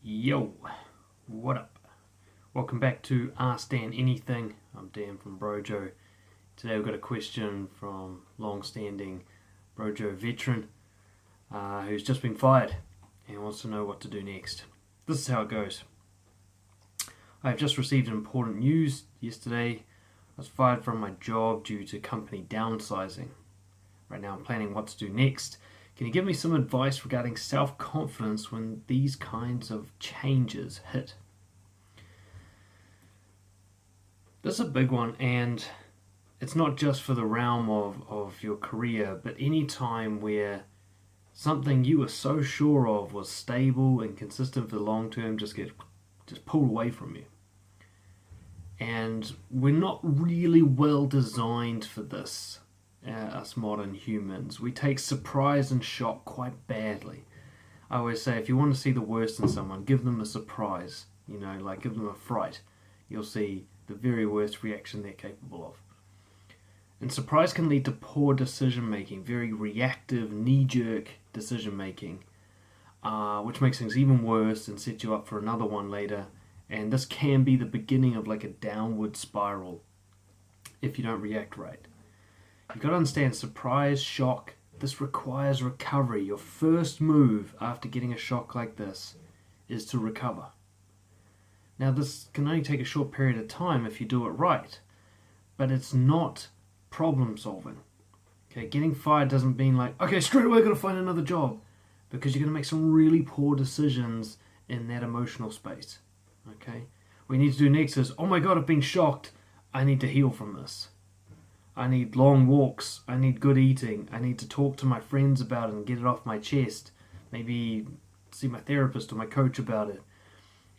Yo, what up? Welcome back to Ask Dan Anything. I'm Dan from Brojo. Today we've got a question from long-standing Brojo veteran who's just been fired and wants to know what to do next. This is how it goes. I have just received important news yesterday. I was fired from my job due to company downsizing. Right now I'm planning what to do next. Can you give me some advice regarding self-confidence when these kinds of changes hit? This is a big one, and it's not just for the realm of your career, but any time where something you were so sure of was stable and consistent for the long term just pulled away from you. And we're not really well designed for this. Us modern humans, we take surprise and shock quite badly. I always say, if you want to see the worst in someone, give them a surprise, like give them a fright. You'll see the very worst reaction they're capable of. And surprise can lead to poor decision making, very reactive, knee-jerk decision making, which makes things even worse and sets you up for another one later. And this can be the beginning of like a downward spiral if you don't react right. You've got to understand, surprise, shock, this requires recovery. Your first move after getting a shock like this is to recover. Now this can only take a short period of time if you do it right, but it's not problem solving. Okay, getting fired doesn't mean like, okay, straight away I've got to find another job, because you're going to make some really poor decisions in that emotional space. Okay, what you need to do next is, oh my god, I've been shocked, I need to heal from this. I need long walks, I need good eating, I need to talk to my friends about it and get it off my chest. Maybe see my therapist or my coach about it.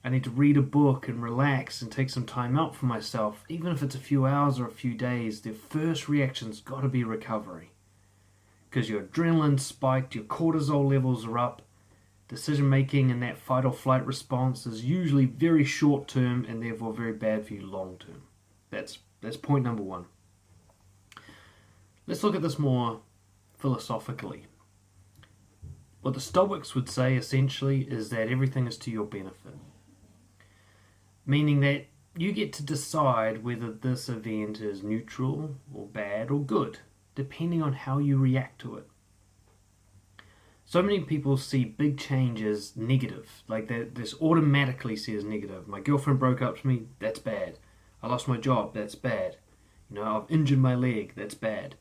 I need to read a book and relax and take some time out for myself. Even if it's a few hours or a few days, the first reaction's got to be recovery. Because your adrenaline's spiked, your cortisol levels are up, decision making and that fight or flight response is usually very short term and therefore very bad for you long term. That's point number one. Let's look at this more philosophically. What the Stoics would say essentially is that everything is to your benefit. Meaning that you get to decide whether this event is neutral or bad or good, depending on how you react to it. So many people see big changes negative, like this automatically says negative. My girlfriend broke up with me, that's bad. I lost my job, that's bad. I've injured my leg, that's bad.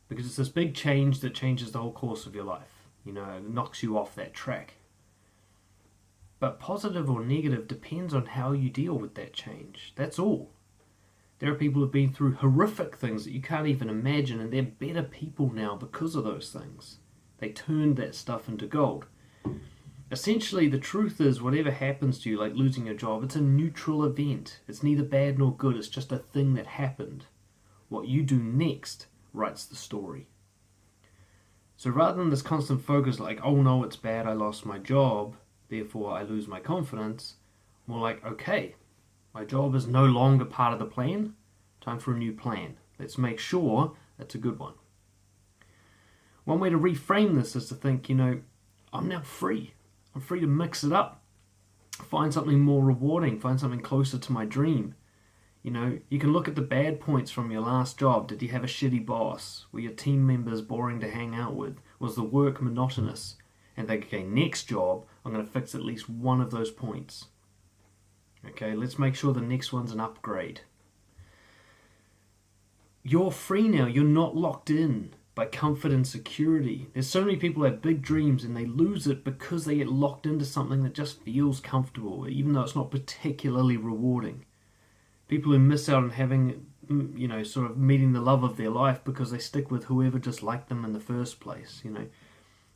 Because it's this big change that changes the whole course of your life. It knocks you off that track. But positive or negative depends on how you deal with that change. That's all. There are people who've been through horrific things that you can't even imagine, and they're better people now because of those things. They turned that stuff into gold. Essentially, the truth is, whatever happens to you, like losing your job, it's a neutral event. It's neither bad nor good. It's just a thing that happened. What you do next writes the story. So rather than this constant focus like, oh no, it's bad, I lost my job, therefore I lose my confidence, more like, okay, my job is no longer part of the plan, time for a new plan. Let's make sure it's a good one. One way to reframe this is to think, I'm now free. I'm free to mix it up, find something more rewarding, find something closer to my dream. You can look at the bad points from your last job. Did you have a shitty boss? Were your team members boring to hang out with? Was the work monotonous? And think, okay, next job, I'm going to fix at least one of those points. Okay, let's make sure the next one's an upgrade. You're free now. You're not locked in by comfort and security. There's so many people who have big dreams and they lose it because they get locked into something that just feels comfortable, even though it's not particularly rewarding. People who miss out on having, sort of meeting the love of their life because they stick with whoever just liked them in the first place.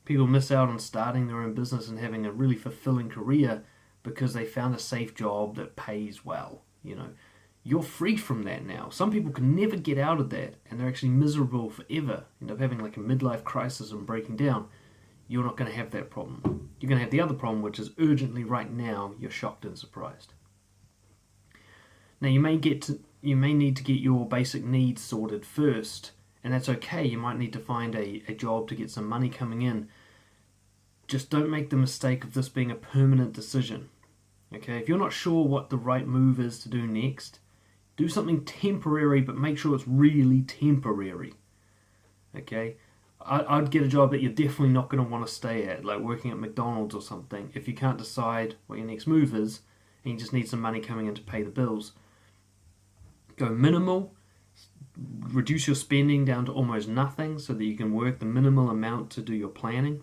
People miss out on starting their own business and having a really fulfilling career because they found a safe job that pays well. You're free from that now. Some people can never get out of that and they're actually miserable forever, end up having like a midlife crisis and breaking down. You're not going to have that problem. You're going to have the other problem, which is urgently right now, you're shocked and surprised. Now you may need to get your basic needs sorted first, and that's okay. You might need to find a job to get some money coming in. just don't make the mistake of this being a permanent decision. Okay, if you're not sure what the right move is to do next, do something temporary, but make sure it's really temporary. Okay, I'd get a job that you're definitely not going to want to stay at, like working at McDonald's or something, if you can't decide what your next move is and you just need some money coming in to pay the bills. Go minimal, reduce your spending down to almost nothing so that you can work the minimal amount to do your planning.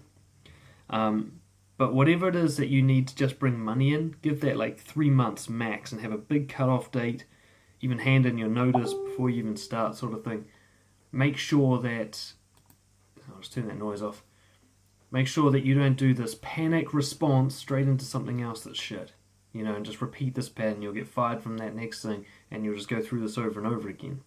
But whatever it is that you need to just bring money in, give that like 3 months max and have a big cut-off date, even hand in your notice before you even start, sort of thing. Make sure that, I'll just turn that noise off. Make sure that you don't do this panic response straight into something else that's shit. You know, and just repeat this pattern. You'll get fired from that next thing, and you'll just go through this over and over again.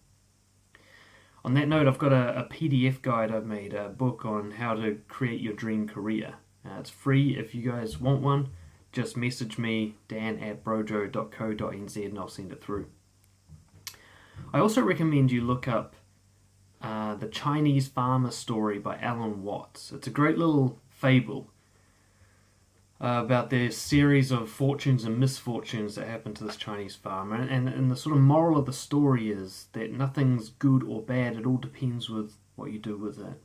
On that note, I've got a PDF guide I've made, a book on how to create your dream career. It's free if you guys want one. Just message me, dan@brojo.co.nz, and I'll send it through. I also recommend you look up The Chinese Farmer Story by Alan Watts. It's a great little fable about their series of fortunes and misfortunes that happened to this Chinese farmer. And the sort of moral of the story is that nothing's good or bad. It all depends with what you do with it.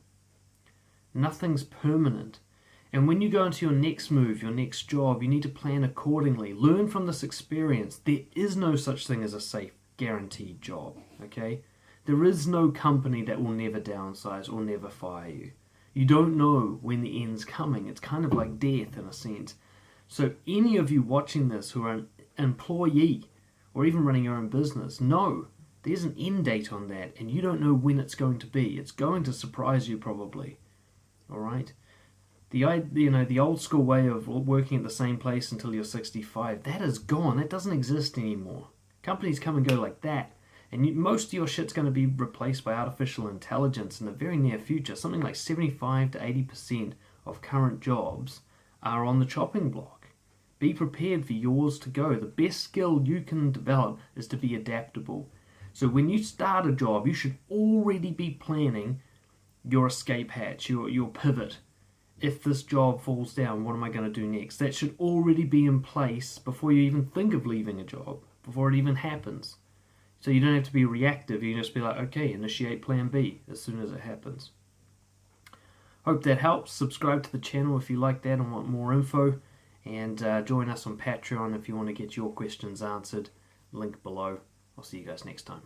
Nothing's permanent. And when you go into your next move, your next job, you need to plan accordingly. Learn from this experience. There is no such thing as a safe, guaranteed job, okay? There is no company that will never downsize or never fire you. You don't know when the end's coming. It's kind of like death in a sense. So any of you watching this who are an employee or even running your own business, know there's an end date on that and you don't know when it's going to be. It's going to surprise you probably, all right? The old school way of working at the same place until you're 65, that is gone. That doesn't exist anymore. Companies come and go like that. And most of your shit's going to be replaced by artificial intelligence in the very near future. Something like 75 to 80% of current jobs are on the chopping block. Be prepared for yours to go. The best skill you can develop is to be adaptable. So when you start a job, you should already be planning your escape hatch, your pivot. If this job falls down, what am I going to do next? That should already be in place before you even think of leaving a job, before it even happens. So you don't have to be reactive. You can just be like, okay, initiate plan B as soon as it happens. Hope that helps. Subscribe to the channel if you like that and want more info. And join us on Patreon if you want to get your questions answered. Link below. I'll see you guys next time.